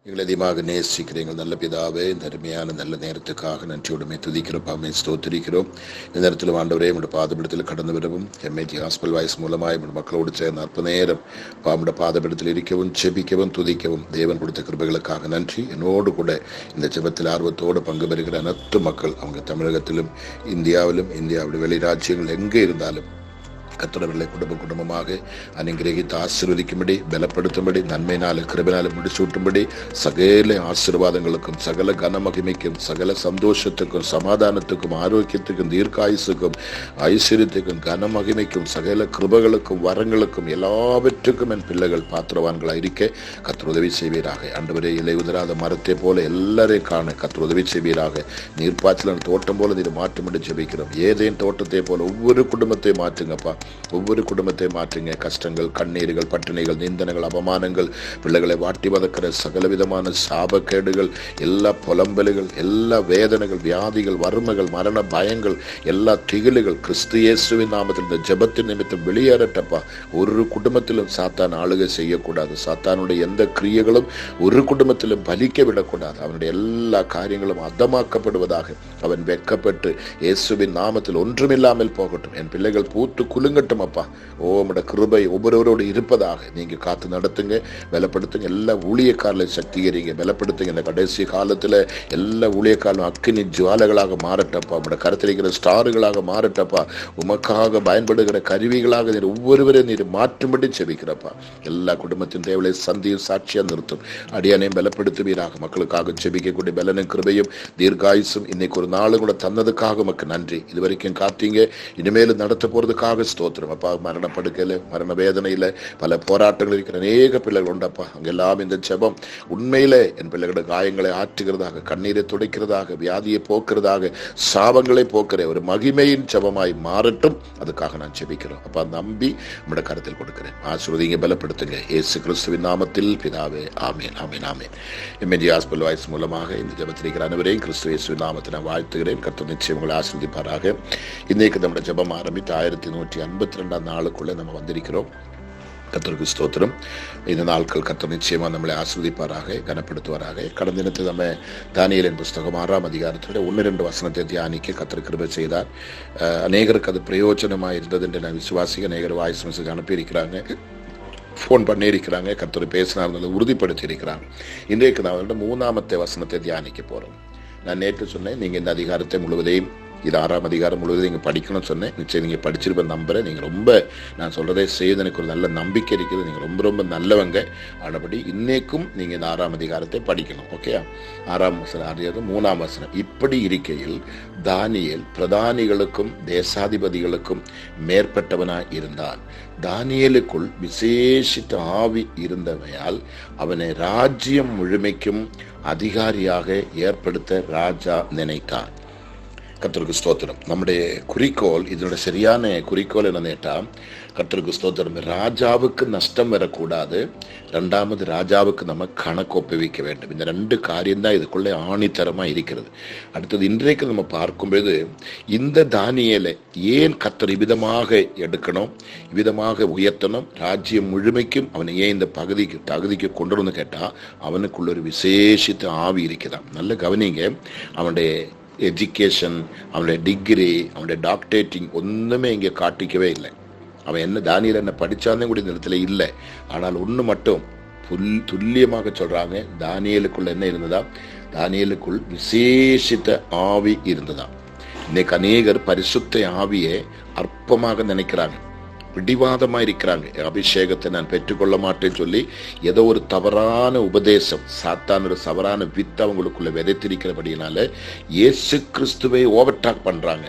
எங்களை அதிகமாக நேசிக்கிற எங்கள் நல்ல பிதாவே, இந்த அருமையான நல்ல நேரத்துக்காக நன்றியோடுமே துதிக்கிறோம், அம்மை ஸ்தோத்திரிக்கிறோம். இந்த நேரத்தில் ஆண்டவரே உடைய பாதபிடத்தில் கடந்து வரவும், எம்ஐடி ஹாஸ்பிட்டல் வாய்ஸ் மூலமாய் மக்களோடு சேர்ந்த அற்ப நேரம் பாமுடைய பாதபிடத்தில் இருக்கவும், செபிக்கவும், துதிக்கவும் தேவன் கொடுத்த கிருபைகளுக்காக நன்றி. என்னோடு கூட இந்த ஜெபத்தில் ஆர்வத்தோடு பங்கு பெறுகிற அனைத்து மக்கள், அவங்க தமிழகத்திலும் இந்தியாவுடைய வெளிராஜ்யங்கள் எங்கே இருந்தாலும் கர்த்தரவர்களை குடும்பமாக அனுகிரகித்து ஆசீர்வதிக்கும்படி, பலப்படுத்தும்படி, நன்மையினாலும் கிருபையினாலும் முடிசூட்டும்படி, சகல ஆசீர்வாதங்களுக்கும், சகல கனமகிமைக்கும், சகல சந்தோஷத்துக்கும், சமாதானத்துக்கும், ஆரோக்கியத்துக்கும், தீர்க்காயுசுக்கும், ஐஸ்வர்யத்துக்கும், கனமகிமைக்கும், சகல கிருபைகளுக்கும், வரங்களுக்கும் எல்லாவற்றுக்கும் என் பிள்ளைகள் பாத்திரவான்களாக இருக்க கர்த்தர் உதவி செய்வீராக. ஆண்டவரே, இலை உதிராத மரத்தை போல எல்லாரையும் காண கர்த்தர் உதவி செய்வீராக. நீர்ப்பாய்ச்சல் தோட்டம் போல நீர் மாற்றும்படி ஜெபிக்கிறோம். ஏதேன் தோட்டத்தை போல ஒவ்வொரு குடும்பத்தை மாற்றுங்கப்பா. ஒவ்வொரு குடும்பத்தை மாற்றுங்க. கஷ்டங்கள், கண்ணீர்கள், பட்டினிகள், நிந்தனைகள், அவமானங்கள், பிள்ளைகளை வாட்டி வதக்கிற சகலவிதமான சாபக்கேடுகள், எல்லா புலம்பல்கள், எல்லா வேதனைகள், வியாதிகள், வறுமைகள், மரண பயங்கள், எல்லா திகிலுகள் கிறிஸ்து இயேசுவின் நாமத்தில் இந்த ஜெபத்தின் நிமித்தம் வெளியேறட்டப்பா. ஒரு குடும்பத்திலும் சாத்தான் ஆளுகை செய்யக்கூடாது. சாத்தானுடைய எந்த கிரியைகளும் ஒரு குடும்பத்திலும் பலிக்க விடக்கூடாது. அவனுடைய எல்லா காரியங்களும் அதமாக்கப்படுவதாக. அவன் வெட்கப்பட்டு இயேசுவின் நாமத்தில் ஒன்றுமில்லாமல் போகட்டும். என் பிள்ளைகள் பூத்து குலுங்கட்டும் அப்பா. உம்முடைய கிருபை ஒவ்வொருவரோடு இருப்பதாக. நீங்க காத்து நடத்துங்க, பலப்படுத்துங்க. எல்லா ஊழியக்காரர்களை சக்திகரிங்க, பலப்படுத்துங்க. இந்த கடைசி காலத்துல எல்லா ஊழியக்காரரும் அக்கினி ஜுவாலைகளாக மாறட்டப்பா. உம்முடைய கருத்தரிக்கிற ஸ்டார்களாக மாறட்டப்பா. உமக்காக பயன்படுகிற கருவிகளாக நீர் ஒவ்வொருவரையும் நீர் மாற்றும்படி செபிக்கிறப்பா. எல்லா குடும்பத்தின் தேவையை சந்தியும் சாட்சியா நிறுத்தும். அடியானையும் பலப்படுத்துவீராக. மக்களுக்காக செபிக்கக்கூடிய பலனும் கிருபையும் தீர்காயுசும் இன்னைக்கு ஒரு நாளும் கூட தந்ததுக்காக உமக்கு நன்றி. இதுவரைக்கும் காத்தீங்க, இனிமேலும் நடத்த போறதுக்காக ஸ்தோத்திரம் அப்பா. மரணப்படுக்கையில, மரண வேதனையில, பல போராட்டங்கள் இருக்கிற அநேக பிள்ளைகள் உண்டப்பா. அங்கெல்லாம் இந்த ஜெபம் உண்மையிலே என் பிள்ளைகளுடைய காயங்களை ஆற்றுகிறதாக, கண்ணீரை துடைக்கிறதாக, வியாதியை போக்குறதாக, சாபங்களை போக்குற ஒரு மகிமையின் ஜெபமாய் மாறட்டும். அதுக்காக நான் ஜெபிக்கிறோம் அப்பா. நம்பி நம்முடைய கருத்தில் கொடுக்கிறேன். ஆசீர்வதிங்க, பலப்படுத்துங்க. இயேசு கிறிஸ்துவின் நாமத்தில் பிதாவே, ஆமேன், ஆமேன், ஆமேன். எம்ஐடி ஹாஸ்பிட்டல் வாய்ஸ் மூலமாக இந்த ஜெபத்தில் இருக்கிற அனைவரையும் கிறிஸ்து இயேசுவின் நாமத்தில் நான் வாழ்த்துகிறேன். கர்த்தர் நிச்சயம் உங்களை ஆசீர்வதிப்பாராக. இன்னைக்கு நம்முடைய ஜெபம் ஆரம்பித்து 1152 நாளுக்குள்ள நம்ம வந்திருக்கிறோம். கர்த்தருக்கு ஸ்தோத்திரம். இந்த நாட்கள் கர்த்தர் நிச்சயமா நம்மளை ஆசீர்வதிப்பாராக, கனப்படுத்துவாராக. கடந்த தினத்தில் நம்ம தானியேலின் புஸ்தகம் 6ஆம் அதிகாரத்தில் 1-2 வசனத்தை தியானிக்க கர்த்தர் கிருபை செய்தார். அநேகருக்கு அது பிரயோஜனமாக இருந்தது என்று நான் விசுவாசிக்க அநேகர் வாய்ஸ் மெசேஜ் அனுப்பியிருக்கிறாங்க, ஃபோன் பண்ணியிருக்கிறாங்க. கர்த்தர் பேசினார், உறுதிப்படுத்தி இருக்கிறாங்க. இன்றைக்கு நான் 3ஆம் வசனத்தை தியானிக்க போறோம். நான் நேற்று சொன்னேன், நீங்க இந்த அதிகாரத்தை முழுவதையும், இது 6ஆம் அதிகாரம் முழுவதும் நீங்கள் படிக்கணும்னு சொன்னேன். நிச்சயம் நீங்கள் படிச்சிருப்ப நம்புகிறேன். நீங்கள் ரொம்ப, நான் சொல்கிறதே செய்து எனக்கு ஒரு நல்ல நம்பிக்கை இருக்குது. நீங்கள் ரொம்ப ரொம்ப நல்லவங்க. ஆனபடி இன்னைக்கும் நீங்கள் இந்த 6ஆம் அதிகாரத்தை படிக்கணும். ஓகே, 6ஆம் வசனம், 3ஆம் வசனம். இப்படி இருக்கையில் தானியேல் பிரதானிகளுக்கும் தேசாதிபதிகளுக்கும் மேற்பட்டவனாய் இருந்தான். தானியேலுக்குள் விசேஷித்த ஆவி இருந்தவையால் அவனை ராஜ்யம் முழுமைக்கும் அதிகாரியாக ஏற்படுத்த ராஜா நினைத்தார். கர்த்தருக்கு ஸ்தோத்திரம். நம்முடைய குறிக்கோள், இதனுடைய சரியான குறிக்கோள் என்ன கேட்டா, கர்த்தருக்கு ஸ்தோத்திரம், ராஜாவுக்கு நஷ்டம் வரக்கூடாது. ரெண்டாவது, ராஜாவுக்கு நம்ம கணக்கு ஒப்புவிக்க வேண்டும். இந்த 2 காரியம்தான் இதுக்குள்ளே ஆணித்தரமா இருக்கிறது. அடுத்தது, இன்றைக்கு நம்ம பார்க்கும்போது இந்த தானியேலை ஏன் கர்த்தர் இவ்விதமாக எடுக்கணும், இவ்விதமாக உயர்த்தணும், ராஜ்யம் முழுமைக்கும் அவனை ஏன் இந்த தகுதிக்கு கொண்டு வந்து கேட்டா, அவனுக்குள்ள ஒரு விசேஷித்த ஆவி இருக்குதான். நல்ல கவனிங்க. அவனுடைய எஜுகேஷன், அவனுடைய டிகிரி, அவனுடைய டாக்டரேட்டிங் ஒன்றுமே இங்கே காட்டிக்கவே இல்லை. அவன் என்ன தானியேல் என்ன படித்தானே கூட இந்த இடத்துல இல்லை. ஆனால் ஒன்று மட்டும் துல்லியமாக சொல்கிறாங்க, தானியேலுக்குள்ள என்ன இருந்ததா, தானியேலுக்குள் விசேஷித்த ஆவி இருந்ததா. இன்னைக்கு அநேகர் பரிசுத்த ஆவியை அற்பமாக நினைக்கிறாங்க, பிடிவாதமாக இருக்கிறாங்க. அபிஷேகத்தை நான் பெற்றுக்கொள்ள மாட்டேன்னு சொல்லி ஏதோ ஒரு தவறான உபதேசம், சாத்தானோட தவறான வித்து அவங்களுக்குள்ள விதைத்திருக்கிறபடியினால இயேசு கிறிஸ்துவை ஓவர்டாக் பண்றாங்க.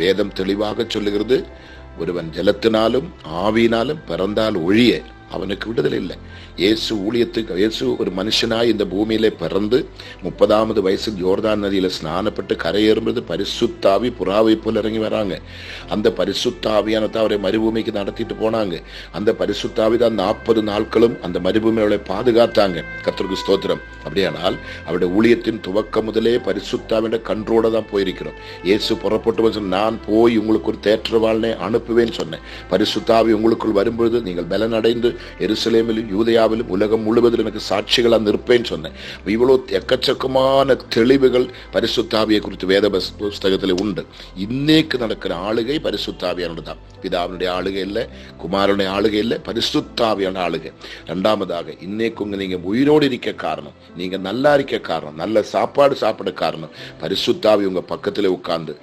வேதம் தெளிவாக சொல்லுகிறது, ஒருவன் ஜலத்தினாலும் ஆவியினாலும் பிறந்தால் ஒழிய அவனுக்கு விடுதலை இல்லை. இயேசு ஒரு மனுஷனாய் இந்த பூமியிலே பிறந்து 30வது வயசில் யோர்தான் நதியில ஸ்நானப்பட்டு கரையேறும்போது பரிசுத்தாவி புறாவை போல் இறங்கி வராங்க. அந்த பரிசுத்தாவியானதை அவரை மறுபூமிக்கு நடத்திட்டு போனாங்க. அந்த பரிசுத்தாவி தான் 40 நாட்களும் அந்த மறுபூமியை பாதுகாத்தாங்க. கர்த்தருக்கு ஸ்தோத்திரம். அப்படியானால் அவருடைய ஊழியத்தின் துவக்கம் முதலே பரிசுத்தாவிட கன்றோட தான் போயிருக்கிறோம். இயேசு புறப்பட்டு நான் போய் உங்களுக்கு ஒரு தேற்றவாளனை அனுப்புவேன்னு சொன்னேன். பரிசுத்தாவி உங்களுக்குள் வரும்பொழுது நீங்கள் பலனடைந்து எருசலேமிலும் யூதேயாவிலும் உலகம் முழுவதிலும் எனக்கு சாட்சிகளா நிற்பேன்னு சொன்னேன். இவ்வளவு எக்கச்சக்கமான தெளிவுகள் பரிசுத்தாவியை குறித்து வேத புஸ்தகத்தில் உண்டு. இன்னைக்கு நடக்கிற ஆளுகை பரிசுத்தாவியானது தான். பிதாவினுடைய ஆளுகை இல்லை, குமாரனுடைய ஆளுகை இல்லை, பரிசுத்தாவியான ஆளுகை. இரண்டாவதாக, இன்னைக்கு நீங்க உயிரோடு இருக்க காரணம், நீங்க நல்லா இருக்க காரணம், நல்ல சாப்பாடு சாப்பிட காரணம், பரிசுத்தாவி உங்க பக்கத்துல உட்கார்ந்து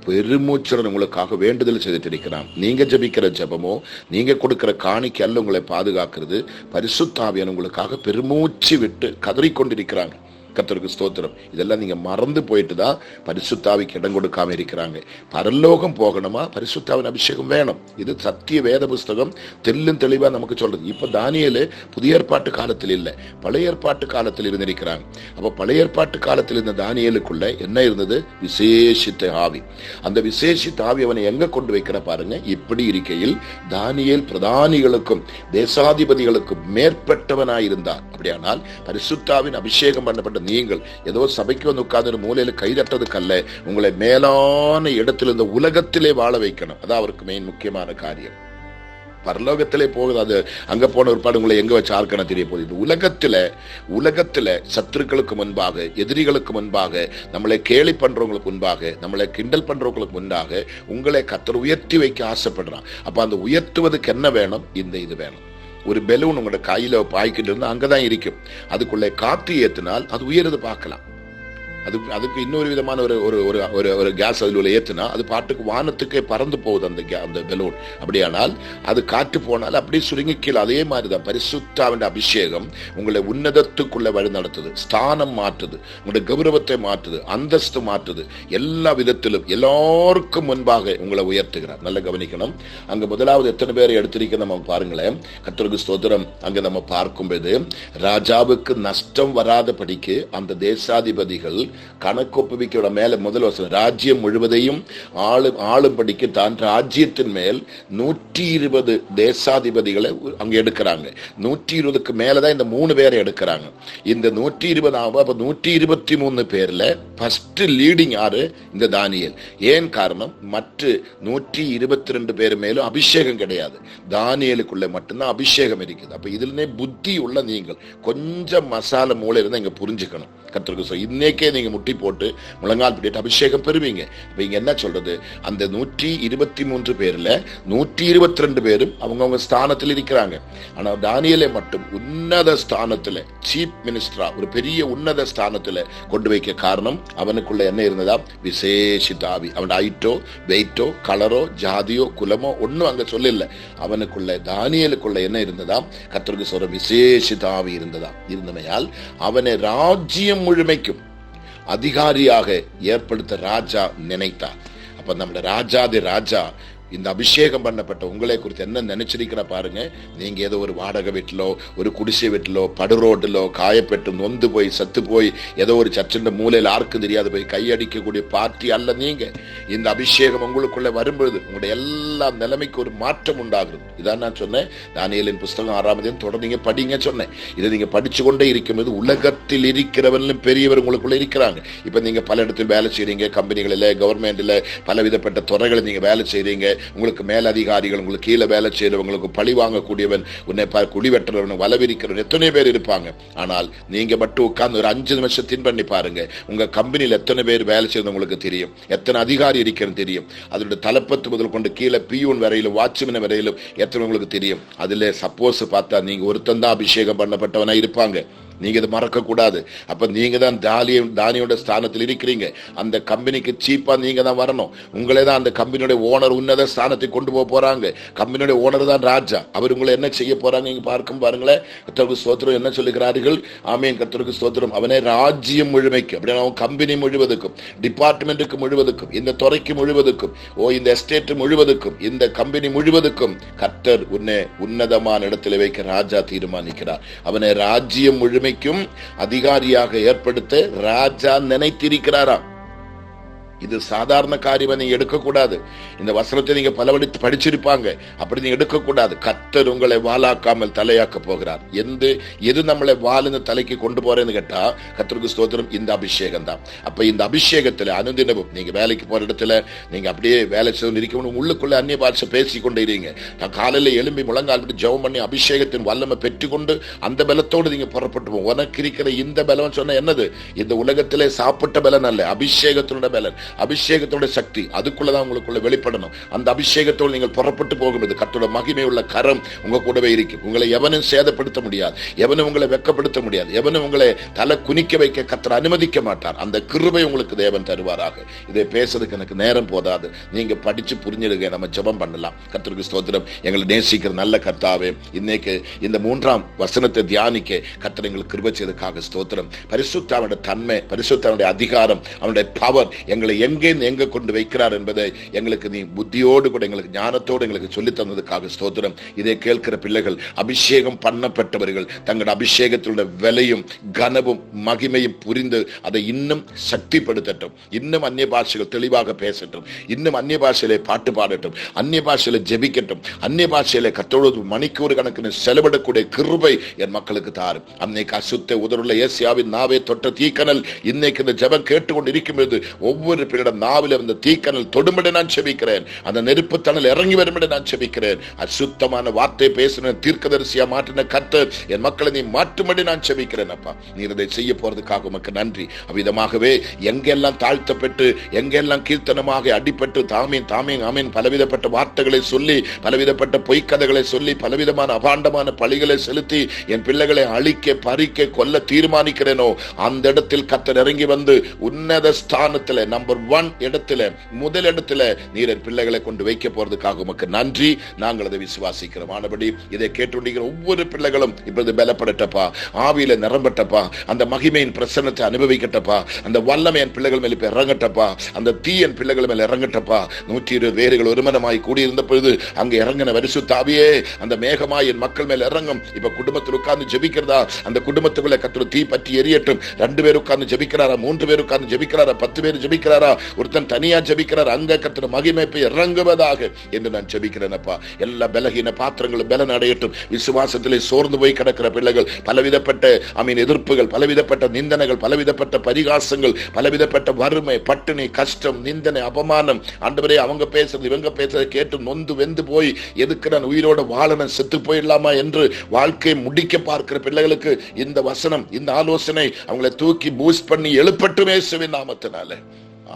பெருமூச்சுடன் உங்களுக்காக வேண்டுதல் செய்துட்டு இருக்கிறான். நீங்க ஜெபிக்கிற ஜெபமோ, நீங்க கொடுக்கிற காணிக்கை அல்ல உங்களை பாதுகாக்கிறது. பரிசுத்தாவியான உங்களுக்காக பெருமூச்சு விட்டு கதறிக்கொண்டிருக்கிறாங்க. கர்த்தருக்கு ஸ்தோத்திரம். இதெல்லாம் நீங்க மறந்து போயிட்டு தான் பரிசுத்தாவிக்கு இடம் கொடுக்காம இருக்கிறாங்க. பரலோகம் போகணுமா, பரிசுத்தாவின் அபிஷேகம் வேணும். இது சத்திய வேத புஸ்தகம் தெல்லும் தெளிவா நமக்கு சொல்றது. இப்ப தானியேலு புதிய ஏற்பாட்டு காலத்தில் இல்லை, பழைய ஏற்பாட்டு காலத்தில் இருந்திருக்கிறாங்க. அப்ப பழைய ஏற்பாட்டு காலத்தில் இருந்த தானியேலுக்குள்ள என்ன இருந்தது? விசேஷித்த ஆவி. அந்த விசேஷித்த ஆவி அவனை எங்க கொண்டு வைக்கிற பாருங்க. இப்படி இருக்கையில் தானியேல் பிரதானிகளுக்கும் தேசாதிபதிகளுக்கும் மேற்பட்டவனாயிருந்தார். அப்படியானால் பரிசுத்தாவின் அபிஷேகம் பண்ணப்பட்ட நீங்கள் ஏதோ சபைக்கு வந்து உட்கார்ந்து மூலையில கைதட்டதுக்கு அல்ல, உங்களை மேலான இடத்தில் இந்த உலகத்திலே வாழ வைக்கணும். அதான் அவருக்கு மெயின் முக்கியமான காரியம். பரலோகத்திலே போகுது, அது அங்க போன ஒரு பாடு உங்களை எங்க வச்சு ஆர்க்கணும் தெரிய போகுது. இது உலகத்துல சத்துருக்களுக்கு முன்பாக, எதிரிகளுக்கு முன்பாக, நம்மளை கேலி பண்றவங்களுக்கு முன்பாக, நம்மளை கிண்டல் பண்றவங்களுக்கு முன்பாக உங்களை கர்த்தர் உயர்த்தி வைக்க ஆசைப்படுறான். அப்ப அந்த உயர்த்துவதுக்கு என்ன வேணும்? இது வேணும். ஒரு பெலூன் உங்களோட கையில பாய்க்கிட்டு இருந்தா அங்கதான் இருக்கும். அதுக்குள்ளே காற்று ஏத்தினால் அது உயர்றது பார்க்கலாம். அதுக்கு இன்னொரு விதமான ஒரு கேஸ் அதில் ஏத்துனா அது பாட்டுக்கு வானத்துக்கே பறந்து போகுது அந்த பெலூன். அப்படியானால் அது காற்று போனால் அப்படியே சுருங்கி கீழே. அதே மாதிரிதான் பரிசுத்தாவின் அபிஷேகம் உங்களை உன்னதத்துக்குள்ள வழி நடத்துது, ஸ்தானம் மாற்றுது, உங்களுடைய கௌரவத்தை மாற்றுது, அந்தஸ்து மாற்றுது, எல்லா விதத்திலும் எல்லாருக்கும் முன்பாக உங்களை உயர்த்துகிறார். நல்ல கவனிக்கணும். அங்க முதலாவது எத்தனை பேரை எடுத்திருக்க நம்ம பாருங்களேன். கர்த்தருக்கு ஸ்தோத்திரம். அங்க நம்ம பார்க்கும்போது ராஜாவுக்கு நஷ்டம் வராதபடிக்கு அந்த தேசாதிபதிகள் கணக்கொப்புவிக்க மேல முதல் வசனம், ராஜ்யம் முழுவதையும் ஆளும்படிக்கு தான் ராஜ்யத்தின் மேல் 120 தேசாதிபதிகளை அங்க எடுக்கிறாங்க. 120க்கு மேலதான் இந்த 3 பேரை எடுக்கிறாங்க. இந்த 120 123 பேர்ல ஃபர்ஸ்ட் லீடிங் யாரு? இந்த தானியேல். ஏன் காரணம்? மற்ற 122 பேர் மேலும் அபிஷேகம் கிடையாது. தானியேலுக்குள்ள மட்டும்தான் அபிஷேகம் இருக்குது. அப்ப இதுலனே புத்தி உள்ள நீங்கள் கொஞ்சம் மசாலா மூளை இருந்தா இங்க புரிஞ்சுக்கணும். கர்த்தருக்கு இன்னைக்கே நீங்க முட்டி போட்டு முழங்கால் பிடிட்டு அபிஷேகம் பெறுவீங்க. இப்ப இங்க என்ன சொல்றது? அந்த 123 பேர்ல 122 பேரும் அவங்க ஸ்தானத்தில் இருக்கிறாங்க. ஆனா தானியேலை மட்டும் உன்னத ஸ்தானத்துல, சீஃப் மினிஸ்டரா, ஒரு பெரிய உன்னத ஸ்தானத்துல கொண்டு வைக்க காரணம் அவனுக்குள்ள என்ன இருந்ததா? விசேஷித்த ஆவி. அவன் ஹைட்டோ, வெயிட்டோ, கலரோ, ஜாதியோ, குலமோ ஒன்னும் அங்க சொல்லல. அவனுக்குள்ள, தானியேலுக்குள்ள என்ன இருந்ததா? கர்த்தருக்கு சொல்ற விசேஷித்த ஆவி இருந்தமையால் அவனை ராஜ்யம் முழுமைக்கும் அதிகாரியாக ஏற்படுத்த ராஜா நினைத்தார். அப்ப நம்மள ராஜாதி ராஜா இந்த அபிஷேகம் பண்ணப்பட்ட உங்களை குறித்து என்ன நினைச்சிருக்கிற பாருங்க. நீங்க ஏதோ ஒரு வாடகை வீட்டிலோ, ஒரு குடிசை வீட்டிலோ, படுரோட்டிலோ காயப்பட்டு நொந்து போய் சத்து போய் ஏதோ ஒரு சர்ச்சின் மூலையில் யாருக்கும் தெரியாது போய் கையடிக்கக்கூடிய பார்ட்டி அல்ல நீங்க. இந்த அபிஷேகம் உங்களுக்குள்ள வரும்பொழுது உங்களுடைய எல்லா நிலைமைக்கு ஒரு மாற்றம் உண்டாகுது. இதான் நான் சொன்னேன். தானியேலின் புஸ்தகம் 6ஆம் அதிகாரம் தொடர்ந்து படிங்க சொன்னேன். இதை நீங்க படிச்சு கொண்டே இருக்கும்போது உலகத்தில் இருக்கிறவர்களும் பெரியவர் உங்களுக்குள்ள இருக்கிறாங்க. இப்ப நீங்க பல இடத்தில் வேலை செய்றீங்க, கம்பெனிகளில், கவர்மெண்ட்ல பலவிதப்பட்ட துறைகளை நீங்க வேலை செய்றீங்க. உங்களுக்கு மேலதிகாரிகள், உங்களுக்கு கீழே வேலை செய்யறவங்களுக்கு பழி வாங்கக்கூடியவன், உன்னை குழி வெட்டுறவன், வலவிரிக்கிறவன் எத்தனை பேர் இருப்பாங்க. ஆனால் நீங்க மட்டும் உட்கார்ந்து ஒரு 5 நிமிஷம் தின் பண்ணி பாருங்க. உங்க கம்பெனியில் எத்தனை பேர் வேலை செய்யறது உங்களுக்கு தெரியும், எத்தனை அதிகாரி இருக்கிறது தெரியும். அதோட தலப்பத்து முதல் கொண்டு கீழே பியூன் வரையிலும் வாட்ச்மேன் வரையிலும் எத்தனை உங்களுக்கு தெரியும். அதுல சப்போஸ் பார்த்தா நீங்க ஒருத்தன் தான் அபிஷேகம் பண்ணப்பட்டவனா இருப்பாங்க. நீங்க இதை மறக்க கூடாது. அப்ப நீங்க தான் தானியோட ஸ்தானத்தில் இருக்கிறீங்க. அந்த கம்பெனிக்கு சீப்பா நீங்க தான் வரணும். உங்களே தான் அந்த கம்பெனியோட ஓனர் உன்னத ஸ்தானத்தை கொண்டு போக போறாங்க. கம்பெனியோட ஓனர் தான் ராஜா. அவர் உங்களை என்ன செய்ய போறாங்க இங்க பார்க்கும் பாருங்களேன். கர்த்தருக்கு ஸ்தோத்திரம். என்ன சொல்லுகிறார்கள்? ஆமென். கர்த்தருக்கு ஸ்தோத்திரம். அவனே ராஜ்யம் முழுமைக்கும், அப்படின்னா கம்பெனி முழுவதுக்கும், டிபார்ட்மெண்ட்டுக்கு முழுவதுக்கும், இந்த துறைக்கு முழுவதுக்கும், இந்த எஸ்டேட் முழுவதுக்கும், இந்த கம்பெனி முழுவதுக்கும் கர்த்தர் உன்னை உன்னதமான இடத்துல வைக்க ராஜா தீர்மானிக்கிறார். அவனை ராஜ்யம் முழுமைக்கும் அதிகாரியாக ஏற்படுத்த ராஜா நினைத்திருக்கிறாராம். இது சாதாரண காரியமா நீங்க எடுக்கக்கூடாது. இந்த வசனத்தை நீங்க பலபடி படிச்சிருப்பாங்க, அப்படி நீங்க எடுக்கக்கூடாது. கர்த்தர் உங்களை வாலாக்காமல் தலையாக்க போகிறார். எது நம்மளை வாலுன்னு தலைக்கு கொண்டு போறேன்னு கேட்டா, கர்த்தருக்கு ஸ்தோத்திரம், இந்த அபிஷேகம் தான். அப்ப இந்த அபிஷேகத்துல அனுதினமும் நீங்க வேலைக்கு போற இடத்துல நீங்க அப்படியே வேலை செய்து இருக்கணும், உள்ளுக்குள்ள அந்நிய பாஷை பேசிக்கொண்டே இருங்க. நான் காலையில எழும்பி முழங்கால் விட்டு ஜெபம் பண்ணி அபிஷேகத்தின் வல்லமை பெற்றுக்கொண்டு அந்த பலத்தோடு நீங்க புறப்பட்டு போவோம். உனக்கு இருக்கிற இந்த பலம் சொன்ன என்னது? இந்த உலகத்திலே சாப்பிட்ட பலன் அல்ல, அபிஷேகத்தினுடைய பலன், அபிஷேகத்தோட சக்தி அதுக்குள்ளதான் உங்களுக்குள்ள வெளிப்படணும். அந்த அபிஷேகத்தோடு நீங்கள் புறப்பட்டு போகும்போது கர்த்தருடைய மகிமை உள்ள கரம் உங்க கூடவே இருக்கும். உங்களை எவனும் சேதப்படுத்த முடியாது, எவனும் உங்களை வெட்கப்படுத்த முடியாது, எவனும் உங்களை தலை குனிக்க வைக்க கர்த்தர் அனுமதிக்க மாட்டார். அந்த கிருபை உங்களுக்கு தேவன் தருவாராக. இதை பேசுறதுக்கு எனக்கு நேரம் போதாது, நீங்க படிச்சு புரிஞ்சிடுங்க. நம்ம ஜெபம் பண்ணலாம். கர்த்தருக்கு ஸ்தோத்திரம். எங்களை நேசிக்கிற நல்ல கர்த்தாவே, இன்னைக்கு இந்த 3ஆம் வசனத்தை தியானிக்க கர்த்தர் எங்களுக்கு கிருபை செய்ததற்காக ஸ்தோத்திரம். பரிசுத்தாவுடைய தன்மை, பரிசுத்தாவுடைய அதிகாரம், அவனுடைய பவர் எங்களை எங்க கொண்டு வைக்கிறார் என்பதை எங்களுக்கு நீ புத்தியோடு கூட எங்களுக்கு ஞானத்தோடு எங்களுக்கு சொல்லி தந்ததுக்காக ஸ்தோத்திரம். இதை கேட்கிற பிள்ளைகள், அபிஷேகம் பண்ணப்பட்டவர்கள் தங்கள் அபிஷேகத்தினுடைய விலையும் கனவும் மகிமையும் புரிந்து அதை இன்னும் சக்திப்படுத்தட்டும். இன்னும் அந்நிய பாஷைகள் தெளிவாக பேசட்டும், இன்னும் அந்நிய பாஷையிலே பாட்டு பாடட்டும், அந்நிய பாஷையில ஜெபிக்கட்டும், அந்நிய பாஷையில கர்த்தரோடு மணிக்கூறு கணக்கிന് செலவிடக்கூடிய கிருபை என் மக்களுக்கு தாரும். அன்னைக்கு அசுத்த உதருள்ள ஏசியாவின் நாவே தொட்ட தீக்கனல் இன்னைக்கு இந்த ஜெபம் கேட்டுக்கொண்டு இருக்கும்போது ஒவ்வொரு பிள்ளையிடம் நாவில அந்த தீக்கனல் தொடும்படி நான் செபிக்கிறேன். அந்த நெருப்பு தணல் இறங்கி வரும்படி நான் செபிக்கிறேன். அசுத்தமான வார்த்தை பேசின தீர்க்கதரிசியா மாற்றின கர்த்தர் என் மக்களை நீ மாற்றும்படி நான் செபிக்கிறேன். அப்பா, நீர் இதை செய்ய போறதுக்காக உமக்கு நன்றி. அவ்விதமாகவே எங்கெல்லாம் தாழ்த்தப்பட்டு, எங்கெல்லாம் கீர்த்தனமாக அடிப்பட்டு தாமீன் தாமீன் ஆமீன் பலவிதப்பட்ட வார்த்தைகளை சொல்லி, பலவிதப்பட்ட பொய்க்கதைகளை சொல்லி, பலவிதமான அபாண்டமான பழிகளை செலுத்தி என் பிள்ளைகளை அழிக்க பறிக்க கொல்ல தீர்மானிக்கிறேனோ, அந்த இடத்தில் கர்த்தர் இறங்கி வந்து உன்னத ஸ்தானத்துல நம்பர் 1 இடத்துல, முதல் இடத்துல நீர் என் பிள்ளைகளை கொண்டு வைக்க போறதுக்காக உமக்கு நன்றி. நாங்கள் அதை விசுவாசிக்கிறோம். ஆனபடி இதை கேட்டுண்டிருக்கிற ஒவ்வொரு பிள்ளைகளும் இப்பொழுது பலப்படட்டப்பா, ஆவியில நிரம்பட்டப்பா, அந்த மகிமையின் பிரசன்னத்தை அனுபவிக்கட்டப்பா, அந்த வல்லமை என் பிள்ளைகள் மேல இப்ப இறங்கட்டப்பா, அந்த தீ என் பிள்ளைகள் மேல இறங்கட்டப்பா. 120 வேர்கள் ஒருமனமாய் கூடியிருந்த பொழுது அங்க இறங்கின பரிசுத்த ஆவியே அந்த மேகமாய் என் மக்கள் மேல இறங்கும். இப்ப குடும்பத்தில் உட்கார்ந்து ஜெபிக்கிறதா, அந்த குடும்பத்துக்குள்ள கர்த்தர் தீ பற்றி எரியட்டும். 2 பேர் உட்கார்ந்து ஜெபிக்கிறாரா, 3 பேர் உட்கார்ந்து ஜெபிக்கிறாரா, 10 பேர் ஜெபிக்கிறாரா, ஒருத்தன் தனியா ஜெபிக்கிறார், அங்க கர்த்தர் மகிமை இறங்குவதாக என்று நான் ஜெபிக்கிறேன். அப்பா, எல்லா பலகீன பாத்திரங்களும் பலன் அடையட்டும். விசுவாசத்திலே சோர்ந்து போய் கிடக்கிற பிள்ளைகள், பலவிதப்பட்ட எதிர்ப்புகள், பலவிதப்பட்ட நிந்தனைகள், பலவிதப்பட்ட பரிகாசங்கள், பலவிதப்பட்ட வறுமை, பட்டினி, கஷ்டம், நிந்தனை, அபமானம், ஆண்டவரே அவங்க பேசுறது இவங்க பேசுறதை கேட்டு நொந்து வெந்து போய் எதுக்கு நான் உயிரோட வாழணும், செத்து போயிடலாமா என்று வாழ்க்கையை முடிக்க பார்க்கிற பிள்ளைகளுக்கு இந்த வசனம், இந்த ஆலோசனை அவங்களை தூக்கி பூஸ்ட் பண்ணி எழுப்பட்டுமே இயேசுவின் நாமத்தினாலே.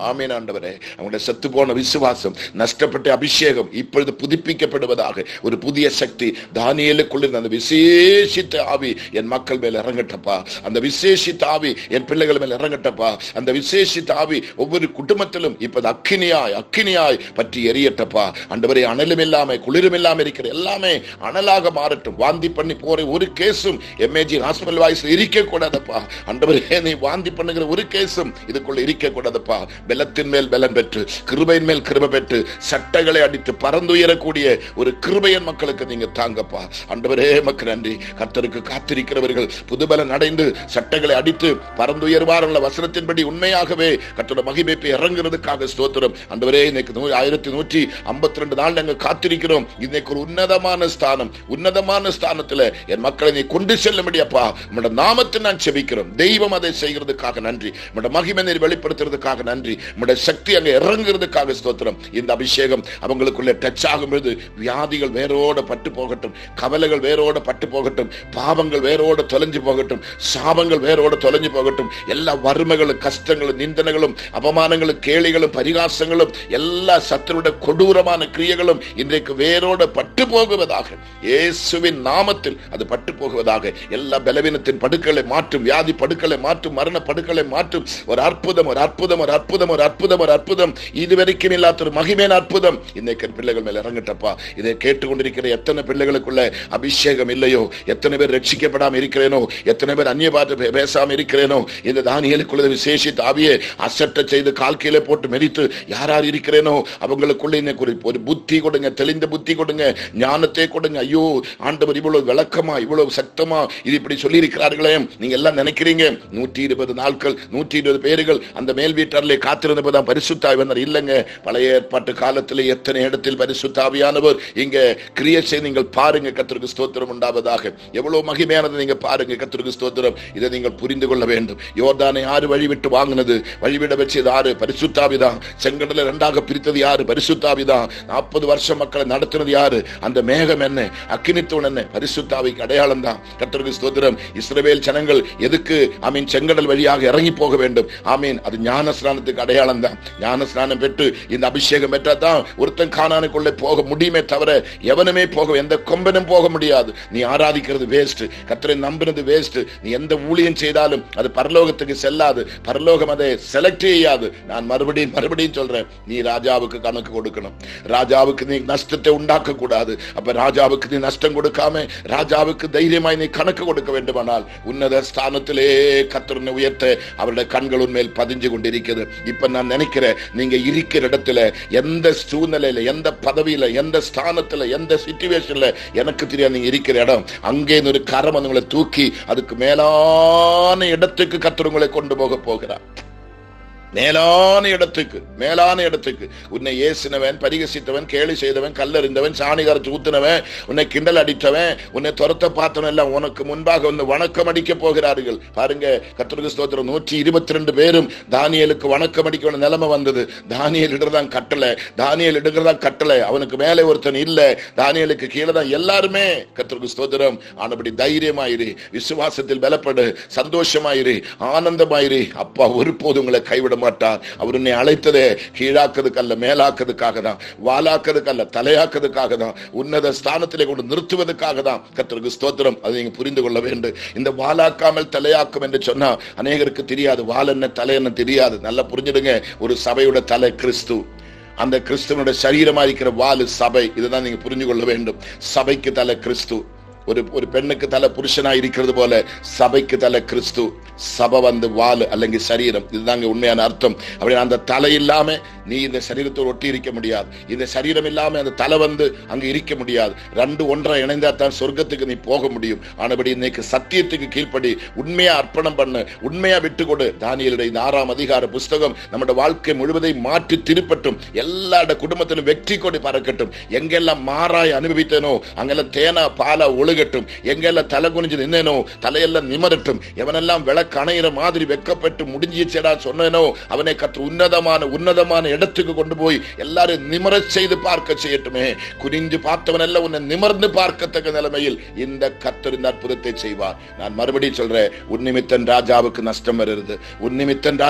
ஆமென் ஆண்டவரே. அவங்களுடைய செத்து போன விசுவாசம், நஷ்டப்பட்ட அபிஷேகம் இப்பொழுது புதுப்பிக்கப்படுவதாக. ஒரு புதிய சக்தி தானியேலுக்குள்ள அந்த விசேஷித்த ஆவி என் மக்கள் மேல் இறங்கட்டப்பா, அந்த விசேஷித்த ஆவி என் பிள்ளைகள் மேல் இறங்கட்டப்பா, அந்த விசேஷித்த ஆவி ஒவ்வொரு குடும்பத்திலும் இப்போது அக்கினியாய் பற்றி எரியட்டப்பா. ஆண்டவரே, அனலும் இல்லாம குளிரும் இல்லாம இருக்கிற எல்லாமே அனலாக மாறட்டும். வாந்தி பண்ணி போற ஒரு கேஸும் எம்ஏஜி ஹாஸ்பிட்டல் வாய்ஸ்ல இருக்க கூடாதப்பா. ஆண்டவரே, நீ வாந்தி பண்ணுகிற ஒரு கேஸும் இதுக்குள்ள இருக்க கூடாதப்பா. பலத்தின் மேல் பலன் பெற்று, கிருபையின் மேல் கிருபை பெற்று, சட்டைகளை அடித்து பறந்துயரக்கூடிய ஒரு கிருபையன் மக்களுக்கு நீங்க தாங்கப்பா. ஆண்டவரே, மக்கள் நன்றி. கர்த்தருக்கு காத்திருக்கிறவர்கள் புதுபலன் அடைந்து சட்டைகளை அடித்து பறந்துயர்வார்கள். வசனத்தின்படி உண்மையாகவே கர்த்தருடைய மகிமை இறங்குறதுக்காக ஸ்தோத்திரம். ஆண்டவரே, இன்னைக்கு 1152 நாள் நாங்கள் காத்திருக்கிறோம். இன்னைக்கு ஒரு உன்னதமான ஸ்தானத்துல என் மக்களை நீ கொண்டு செல்லும்படி அப்பா உம்முடைய நாமத்தை நான் செபிக்கிறோம். தெய்வம் அதை செய்கிறதுக்காக நன்றி. உம்முடைய மகிமை நீர் வெளிப்படுத்துறதுக்காக நன்றி. உம்முடைய சக்தி அங்கே இறங்குறதுக்காக ஸ்தோத்திரம். இந்த அபிஷேகம் அவங்களுக்குள்ள டச் ஆகும்போது வியாதிகள் வேரோட பட்டு போகட்டும், கவலைகள் வேரோட பட்டு போகட்டும், பாவங்கள் வேரோட தொலைஞ்சு போகட்டும், சாபங்கள் வேரோட தொலைஞ்சு போகட்டும். எல்லா வறுமைகளும், கஷ்டங்களும், நிந்தனைகளும், அபமானங்களும், கேளிகளும், பரிகாசங்களும், எல்லா சத்துருடைய கொடூரமான கிரியைகளும் இன்றைக்கு வேரோட பட்டு போகுவதாக. இயேசுவின் நாமத்தில் அது பட்டு போகுவதாக. எல்லா பலவீனத்தின் படுக்களை மாற்றும், வியாதி படுக்களை மாற்றும், மரண படுக்களை மாற்றும். ஒரு அற்புதம், ஒரு அற்புதம், ஒரு அற்புதம், ஒரு அற்புதம், ஒரு அற்புதம், இதுவரைக்கும் இல்லாத ஒரு மகிமையான அற்புதம் இன்னைக்கு பிள்ளைகள் மேல இறங்கட்டப்பா. இதை கேட்டுக்கொண்டிருக்கிற எத்தனை பிள்ளைகளுக்குள்ள அபிஷேகம் இல்லையோ, எத்தனை பேர் ரட்சிக்கப்படாம இருக்கிறேனோ, எத்தனை பேர் அந்நிய பாட்டு பேசாம இருக்கிறேனோ, இந்த தானியேலுக்குள்ள விசேஷித்த ஆவியை அசட்டை செய்து கால் கீழே போட்டு மெதித்து யார் இருக்கிறேனோ அவங்களுக்குள்ள இன்னைக்கு ஒரு புத்தி கொடுங்க, தெளிந்த புத்தி கொடுங்க, ஞானத்தை கொடுங்க. ஐயோ ஆண்டவர் இவ்வளவு விளக்கமா, இவ்வளவு சத்தமா இது இப்படி சொல்லி இருக்கிறார்களே. நீங்க எல்லாம் நினைக்கிறீங்க 120 நாட்கள் 120 பேர்கள் அந்த மேல் வீட்டாரிலே காத்திருந்தப்பதான் பரிசுத்தாவி வந்தார். இல்லைங்க, பழைய ஏற்பாட்டு காலத்தில் எத்தனை இடத்தில் பரிசுத்தாவியானவர் இங்க கிரியை செய்து நீங்கள் பாருங்க. கர்த்தருக்கு ஸ்தோத்திரம் உண்டாவதாக. எவ்வளவு மகிமையானது நீங்க பாருங்க. கர்த்தருக்கு ஸ்தோத்திரம். இதை நீங்கள் புரிந்து கொள்ள வேண்டும். யோர்தானை யாரு வழிவிட்டு வாங்கினது, வழிவிட வச்சது யாரு? பரிசுத்தாவிதான். செங்கடலை இரண்டாக பிரித்தது யாரு? பரிசுத்தாவிதான். 40 வருஷம் மக்களை நடத்தினது யாரு? அந்த மேகம் என்ன, அக்கினித்தூண் என்ன? பரிசுத்தாவிக்கு அடையாளம் தான். கர்த்தருக்கு ஸ்தோத்திரம். இஸ்ரவேல் ஜனங்கள் எதுக்கு செங்கடல் வழியாக இறங்கி போக வேண்டும்? அது ஞான ஸ்நானத்துக்கு அடையாளம் தான். ஞான ஸ்நானம் பெற்று இந்த அபிஷேகம் பெற்றாதான் ஒருத்தன் கானானுக்குள்ளே போக முடியுமே தவிர எவனுமே போக, எந்த கொம்பனும் போக முடியாது. நீ ஆராதிக்கிறது வேஸ்ட், கர்த்தரை நம்பினது வேஸ்ட். நீ எந்த ஊழியம் செய்தாலும் அது பரலோகத்துக்கு செல்லாது. பரலோகம் அதை செலக்ட் செய்யாது. நான் மறுபடியும் சொல்றேன், நீ ராஜாவுக்கு கணக்கு கொடுக்கணும். ராஜாவுக்கு நீ நஷ்டத்தை உண்டாக்க கூடாது. அப்ப ராஜாவுக்கு நீ நஷ்டம் கொடுக்காம ராஜாவுக்கு தைரியமாய் நீ கணக்கு கொடுக்க வேண்டுமானால் உன்னத ஸ்தானத்திலே கர்த்தரை உயர்த்த அவருடைய கண்கள் உன்மேல் பதிஞ்சு கொண்டிருக்கிறது. இப்ப நான் நினைக்கிறேன், நீங்க இருக்கிற இடத்துல, எந்த சூழ்நிலையில, எந்த பதவியில, எந்த ஸ்தானத்துல, எந்த சிச்சுவேஷன்ல எனக்கு தெரியாது, நீங்க இருக்கிற இடம், அங்கே ஒரு கரம் உங்களை தூக்கி அதுக்கு மேலான இடத்துக்கு கர்த்தர் உங்களை கொண்டு போக போகிறார். மேலான இடத்துக்கு உன்னை ஏசினவன், பரிகசித்தவன், கேலி செய்தவன், கல்லறிந்தவன், சாணி கரைச்சு ஊத்தினவன், உன்னை கிண்டல் அடித்தவன், உன்னை துரத்த பார்த்தவன் எல்லாம் உனக்கு முன்பாக வந்து வணக்கம் அடிக்க போகிறார்கள். பாருங்க, கர்த்தருக்கு ஸ்தோத்திரம். 122 பேரும் தானியேலுக்கு வணக்கம் அடிக்க வேண்டிய நிலைமை வந்தது. தானியேல் இடுறதான் கட்டளை. அவனுக்கு மேலே ஒருத்தன் இல்ல, தானியேலுக்கு கீழே தான் எல்லாருமே. கர்த்தருக்கு ஸ்தோத்திரம். ஆனபடி தைரியமாயிரு, விசுவாசத்தில் பலப்படு, சந்தோஷமாயிரு, ஆனந்தமாயிரு. அப்பா ஒருபோது உங்களை கைவிட மாட்டார். அவர் உன்னை அழைத்ததே கீழாக்கிறதுக்கு அல்ல, மேலாக்கிறதுக்காக தான், வாலாக்கிறதுக்கு அல்ல, தலையாக்கிறதுக்காக தான், உன்னத ஸ்தானத்திலே கொண்டு நிறுத்துவதற்காக தான். கர்த்தருக்கு ஸ்தோத்திரம். அதை நீங்க புரிந்து கொள்ள வேண்டும். இந்த வாலாக்காமல் தலையாக்கும் என்று சொன்னா அநேகருக்கு தெரியாது. வால் என்ன, தலை என்ன தெரியாது. நல்லா புரிஞ்சிடுங்க. ஒரு சபையோட தலை கிறிஸ்து. அந்த கிறிஸ்துவனுடைய சரீரமா இருக்கிற வாலு சபை. இதுதான் நீங்க புரிஞ்சு கொள்ள வேண்டும். சபைக்கு தலை கிறிஸ்து. ஒரு பெண்ணுக்கு தலை புருஷனா இருக்கிறது போல சபைக்கு தலை கிறிஸ்து. சபை வால் அல்லங்க சரீரம். இதுதாங்க உண்மையான அர்த்தம். அப்படி அந்த தலை இல்லாம நீ இந்த சரீரத்தோடு ஒட்டி இருக்க முடியாது. இந்த சரீரம் இல்லாம அந்த தலை அங்க இருக்க முடியாது. ரெண்டு ஒன்றை இணைந்தா தான் சொர்க்கத்துக்கு நீ போக முடியும். ஆனபடி இன்னைக்கு சத்தியத்துக்கு கீழ்ப்படி உண்மையா அர்ப்பணம் பண்ணு, உண்மையா விட்டு கொடு. தானியேலுடைய இந்த 6ஆம் அதிகார புஸ்தகம் நம்முடைய வாழ்க்கை முழுவதை மாற்றி திருப்பட்டும். எல்லா குடும்பத்திலும் வெற்றி கொடி பறக்கட்டும். எங்கெல்லாம் மாறாய் அனுபவித்தனோ அங்கெல்லாம் தேனா பாலா ஒழுகட்டும். எங்கெல்லாம் தலை குனிஞ்சு நின்னேனோ தலையெல்லாம் நிமரட்டும். எவனெல்லாம் விளக்கு அணையிற மாதிரி வெக்கப்பட்டு முடிஞ்சிச்சேடா சொன்னேனோ அவனை கர்த்தர் உன்னதமான இடத்துக்கு கொண்டு போய் எல்லாரும் நிமரச் செய்து பார்க்க செய்யட்டுமே. குனிஞ்சு பார்த்தவன் எல்லாம் உன்னை நிமர்ந்து பார்க்கத்தக்க நிலைமையில் இந்த கர்த்தர் இந்த அற்புதத்தை செய்வார். நான் மறுபடியும் சொல்றேன், உன்னிமித்தன் ராஜாவுக்கு நஷ்டம் வருகிறது. உன்னிமித்தன்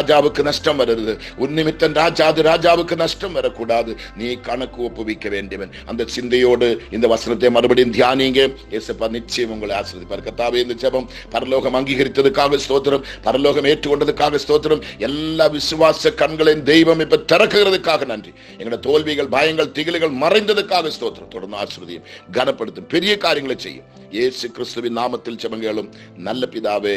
ராஜாவுக்கு நஷ்டம் வரக்கூடாது. நீ கணக்கு ஒப்புவிக்க வேண்டியவன். அந்த சிந்தையோடு இந்த வசனத்தை மறுபடியும் தியானிங்க. இயேசுப்பா நிச்சயம் உங்களை ஆசீர்வதிப்பார். கர்த்தாவே, இந்த ஜெபம் பரலோகம் அங்கீகரித்ததுக்காக ஸ்தோத்திரம், பரலோகம் ஏற்றுக்கொண்டதுக்காக ஸ்தோத்திரம். எல்லா விசுவாச கண்களின் தெய்வம் இப்ப திறக்கிறதுக்காக நன்றி. எங்களுடைய தோல்விகள், பயங்கள், திகில்கள் மறைந்ததுக்காக ஸ்தோத்திரம். தொடர்ந்து ஆசீர்வதியும், கனப்படுத்தும், பெரிய காரியங்களை செய்யும். இயேசு கிறிஸ்துவின் நாமத்தில் ஜெபங்களும் நல்ல பிதாவே.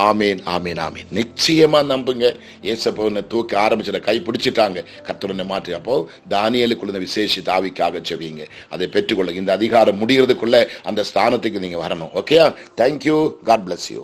ஆமேன், ஆமேன், ஆமேன். நிச்சயமா நம்புங்க. இயேசுவை தூக்கி ஆரம்பிச்சத கை பிடிச்சிட்டாங்க, கர்த்தரை மாற்றி. அப்போ தானியேலுக்குள்ள விசேஷித்த ஆவிக்காக ஜெபிங்க. அதை பெற்றுக்கொள்ளுங்க. இந்த அதிகாரம் முடிகிறதுக்குள்ள அந்த ஸ்தானத்துக்கு நீங்க வரணும். Okay, thank you. God bless you.